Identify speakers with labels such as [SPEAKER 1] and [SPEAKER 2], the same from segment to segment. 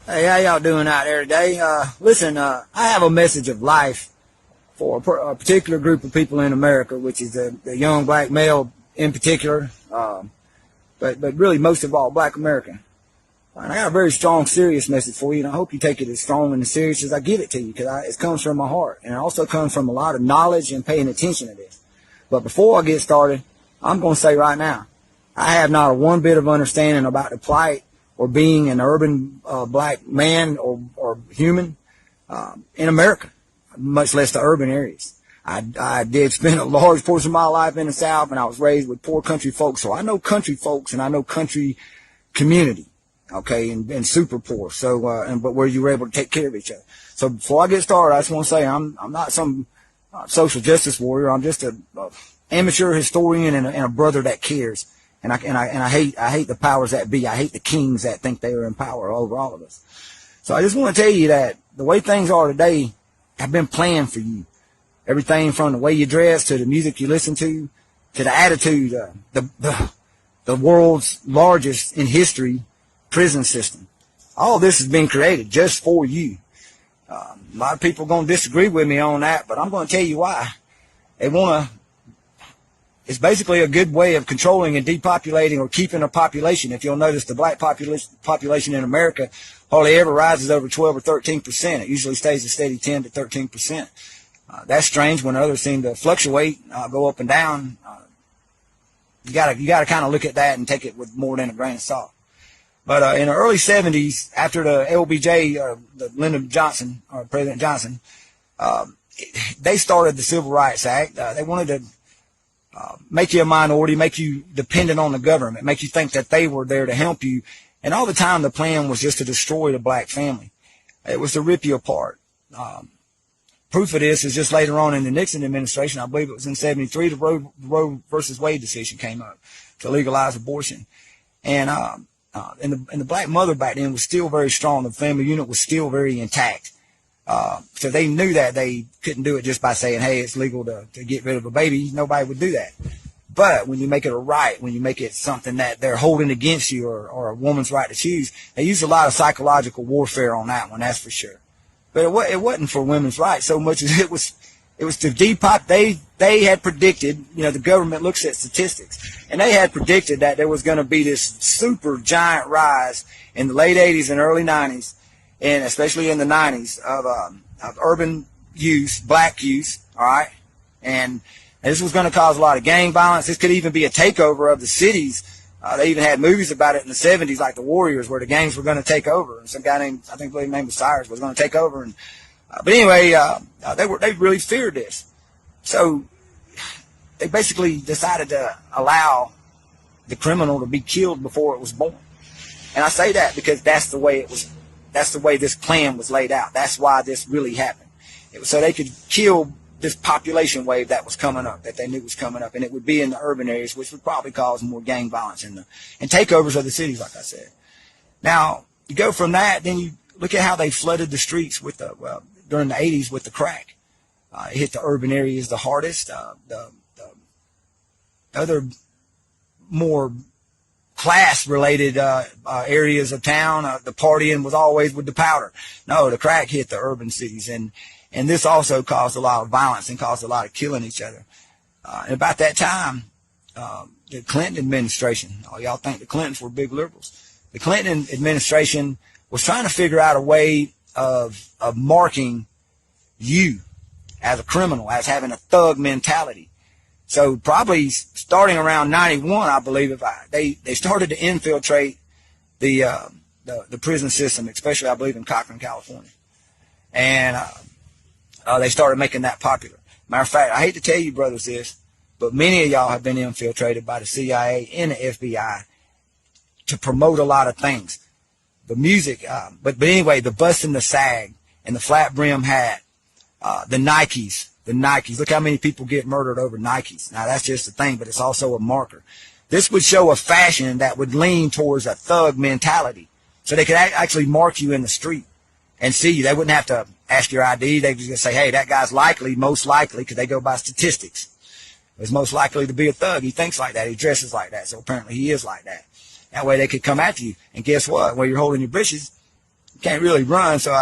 [SPEAKER 1] Hey, how y'all doing out there today? Listen, I have a message of life for a particular group of people in America, which is the young black male in particular, but really most of all black American. And I got a very strong, serious message for you, and I hope you take it as strong and as serious as I give it to you, because it comes from my heart, and it also comes from a lot of knowledge and paying attention to this. But before I get started, I'm going to say right now, I have not a one bit of understanding about the plight or being an urban black man or human in America, much less the urban areas. I did spend a large portion of my life in the South, and I was raised with poor country folks, so I know country folks and I know country community, okay, and super poor. So, but where you were able to take care of each other. So before I get started, I just want to say I'm not some social justice warrior. I'm just a amateur historian and a brother that cares. And I hate the powers that be. I hate the kings that think they are in power over all of us. So I just want to tell you that the way things are today have been planned for you. Everything from the way you dress to the music you listen to the attitude, the world's largest in history prison system. All this has been created just for you. A lot of people are going to disagree with me on that, but I'm going to tell you why. They want to. It's basically a good way of controlling and depopulating or keeping a population. If you'll notice, the black population in America hardly ever rises over 12 or 13%. It usually stays a steady 10 to 13%. That's strange when others seem to fluctuate, go up and down. You gotta kind of look at that and take it with more than a grain of salt. But in the early 70s, after the LBJ, the Lyndon Johnson, or President Johnson, they started the Civil Rights Act. They wanted to make you a minority, make you dependent on the government, make you think that they were there to help you. And all the time the plan was just to destroy the black family. It was to rip you apart. Proof of this is just later on in the Nixon administration, I believe it was in 73, the Roe versus Wade decision came up to legalize abortion. And the black mother back then was still very strong. The family unit was still very intact. So they knew that they couldn't do it just by saying, hey, it's legal to get rid of a baby. Nobody would do that. But when you make it a right, when you make it something that they're holding against you or a woman's right to choose, they used a lot of psychological warfare on that one, that's for sure. But it wasn't for women's rights so much as it was to depopulate. They had predicted, the government looks at statistics, and they had predicted that there was going to be this super giant rise in the late 80s and early 90s, and especially in the 90s, of urban youth, black youth, all right? And this was going to cause a lot of gang violence. This could even be a takeover of the cities. They even had movies about it in the 70s, like The Warriors, where the gangs were going to take over. And some guy named, I believe his name was Cyrus, was going to take over. And but anyway, they really feared this. So they basically decided to allow the criminal to be killed before it was born. And I say that because that's the way it was. That's the way this plan was laid out. That's why this really happened. It was so they could kill this population wave that was coming up, that they knew was coming up, and it would be in the urban areas, which would probably cause more gang violence and takeovers of the cities, like I said. Now, you go from that, then you look at how they flooded the streets with during the 80s with the crack. It hit the urban areas the hardest. The other more class-related areas of town, the partying was always with the powder. No, the crack hit the urban cities, and this also caused a lot of violence and caused a lot of killing each other. And about that time, the Clinton administration, y'all think the Clintons were big liberals. The Clinton administration was trying to figure out a way of marking you as a criminal, as having a thug mentality. So probably starting around 91, I believe, they started to infiltrate the prison system, especially I believe in Cochran, California, and they started making that popular. Matter of fact, I hate to tell you, brothers, this, but many of y'all have been infiltrated by the CIA and the FBI to promote a lot of things. The music, but anyway, the bust and the sag and the flat brim hat, the Nikes. Look how many people get murdered over Nikes. Now, that's just a thing, but it's also a marker. This would show a fashion that would lean towards a thug mentality. So they could actually mark you in the street and see you. They wouldn't have to ask your ID. They could just say, hey, that guy's most likely, because they go by statistics, is most likely to be a thug. He thinks like that. He dresses like that. So apparently he is like that. That way they could come after you. And guess what? While you're holding your britches, You can't really run, so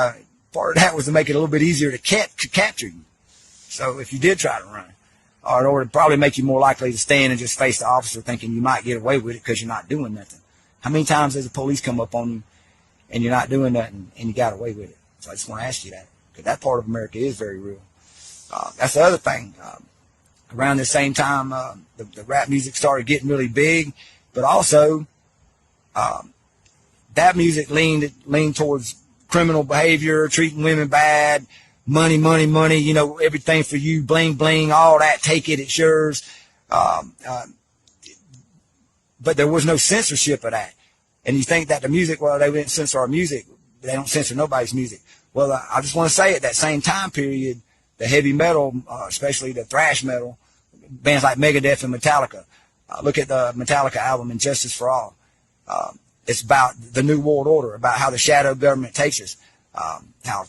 [SPEAKER 1] part of that was to make it a little bit easier to capture you. So if you did try to run, or to probably make you more likely to stand and just face the officer thinking you might get away with it because you're not doing nothing. How many times has the police come up on you and you're not doing nothing and you got away with it? So I just want to ask you that, because that part of America is very real. That's the other thing. Around the same time, the rap music started getting really big, but also that music leaned towards criminal behavior, treating women bad, money, money, money, you know, everything for you, bling, bling, all that, take it, it's yours. But there was no censorship of that. And you think that the music, well, they didn't censor our music. They don't censor nobody's music. Well, I just want to say at that same time period, the heavy metal, especially the thrash metal, bands like Megadeth and Metallica. Look at the Metallica album, Injustice for All. It's about the New World Order, about how the shadow government takes us, how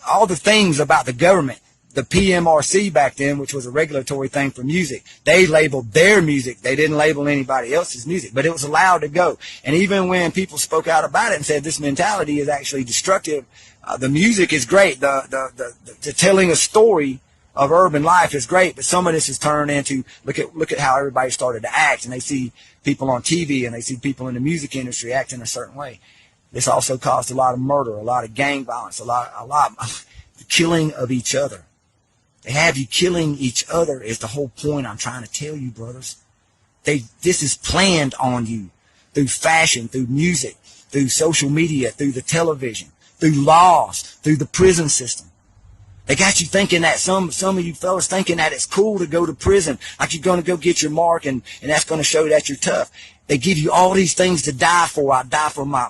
[SPEAKER 1] all the things about the government. The PMRC back then, which was a regulatory thing for music, they labeled their music. They didn't label anybody else's music, but it was allowed to go. And even when people spoke out about it and said this mentality is actually destructive, the music is great. The telling a story of urban life is great, but some of this has turned into look at how everybody started to act, and they see people on TV and they see people in the music industry acting a certain way. This also caused a lot of murder, a lot of gang violence, a lot of killing of each other. They have you killing each other is the whole point I'm trying to tell you, brothers. This is planned on you through fashion, through music, through social media, through the television, through laws, through the prison system. They got you thinking that some of you fellas thinking that it's cool to go to prison, like you're going to go get your mark and that's going to show that you're tough. They give you all these things to die for. I die for my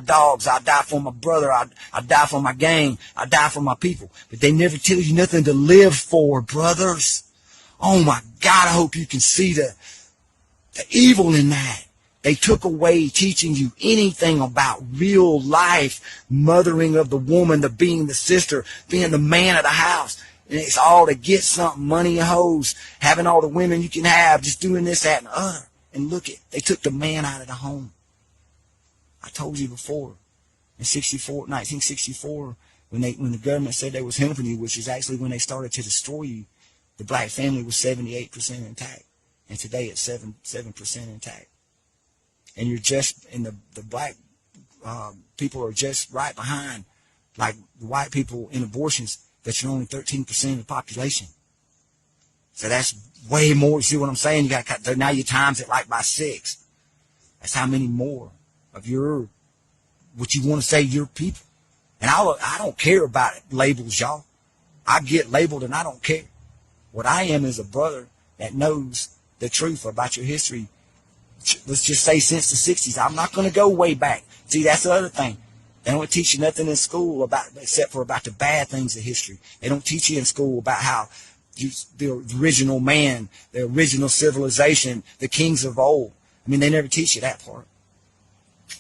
[SPEAKER 1] dogs. I die for my brother. I die for my gang. I die for my people. But they never tell you nothing to live for, brothers. Oh my God, I hope you can see the evil in that. They took away teaching you anything about real life, mothering of the woman, the being the sister, being the man of the house. And it's all to get something, money and hoes, having all the women you can have, just doing this, that, and the other. And look, they took the man out of the home. I told you before, in 1964, when the government said they was helping you, which is actually when they started to destroy you, the black family was 78% intact, and today it's 7% intact. And you're just, and the black people are just right behind, like the white people in abortions, that you're only 13% of the population. So that's way more. You see what I'm saying? You got now you times it like by 6. That's how many more of your, what you want to say, your people. And I don't care about it, labels, y'all. I get labeled and I don't care. What I am is a brother that knows the truth about your history. Let's just say since the 60s. I'm not going to go way back. See, that's the other thing. They don't teach you nothing in school except for about the bad things of history. They don't teach you in school about how the original man, the original civilization, the kings of old. I mean, they never teach you that part.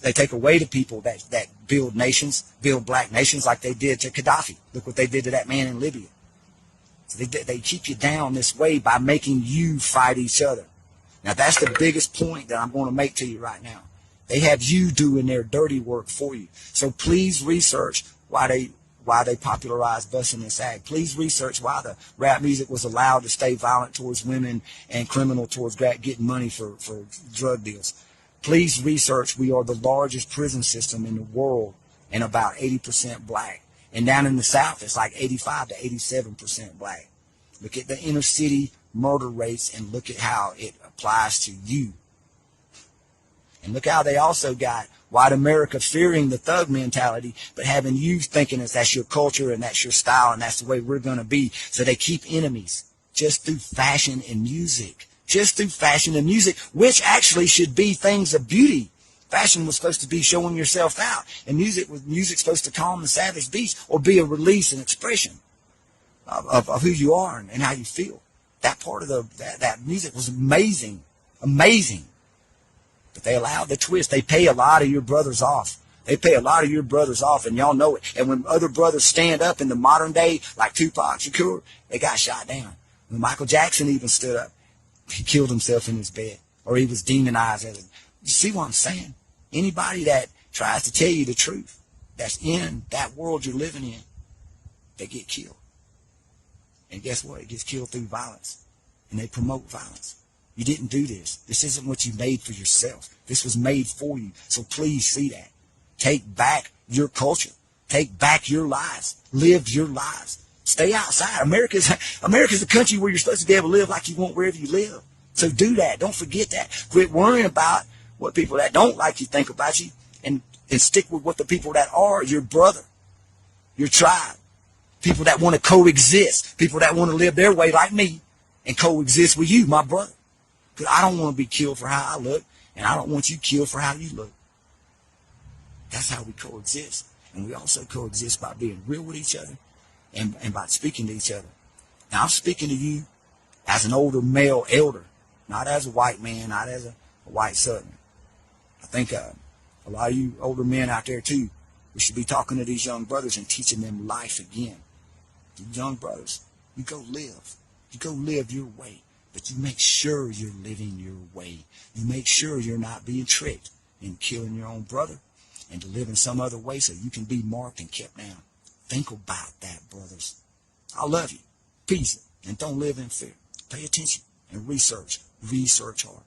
[SPEAKER 1] They take away the people that build nations, build black nations like they did to Gaddafi. Look what they did to that man in Libya. So they keep you down this way by making you fight each other. Now, that's the biggest point that I'm going to make to you right now. They have you doing their dirty work for you. So please research why they popularized busing this act. Please research why the rap music was allowed to stay violent towards women and criminal towards getting money for drug deals. Please research we are the largest prison system in the world and about 80% black. And down in the South, it's like 85 to 87% black. Look at the inner city murder rates and look at how it applies to you. And look how they also got white America fearing the thug mentality, but having you thinking that's your culture and that's your style and that's the way we're going to be. So they keep enemies just through fashion and music. Just through fashion and music, which actually should be things of beauty. Fashion was supposed to be showing yourself out, and music's supposed to calm the savage beast or be a release and expression of who you are and how you feel. That part of that music was amazing, amazing. But they allowed the twist. They pay a lot of your brothers off. They pay a lot of your brothers off, and y'all know it. And when other brothers stand up in the modern day, like Tupac Shakur, they got shot down. When Michael Jackson even stood up, he killed himself in his bed, or he was demonized as a. You see what I'm saying? Anybody that tries to tell you the truth, that's in that world you're living in, they get killed. And guess what? It gets killed through violence. And they promote violence. You didn't do this. This isn't what you made for yourself. This was made for you. So please see that. Take back your culture. Take back your lives. Live your lives. Stay outside. America's a country where you're supposed to be able to live like you want wherever you live. So do that. Don't forget that. Quit worrying about what people that don't like you think about you, and stick with what the people that are your brother, your tribe, people that want to coexist, people that want to live their way like me and coexist with you, my brother. Because I don't want to be killed for how I look, and I don't want you killed for how you look. That's how we coexist. And we also coexist by being real with each other and by speaking to each other. Now, I'm speaking to you as an older male elder, not as a white man, not as a white Southerner. I think a lot of you older men out there, too, we should be talking to these young brothers and teaching them life again. These young brothers, you go live. You go live your way. But you make sure you're living your way. You make sure you're not being tricked in killing your own brother and to live in some other way so you can be marked and kept down. Think about that, brothers. I love you. Peace. And don't live in fear. Pay attention and research. Research hard.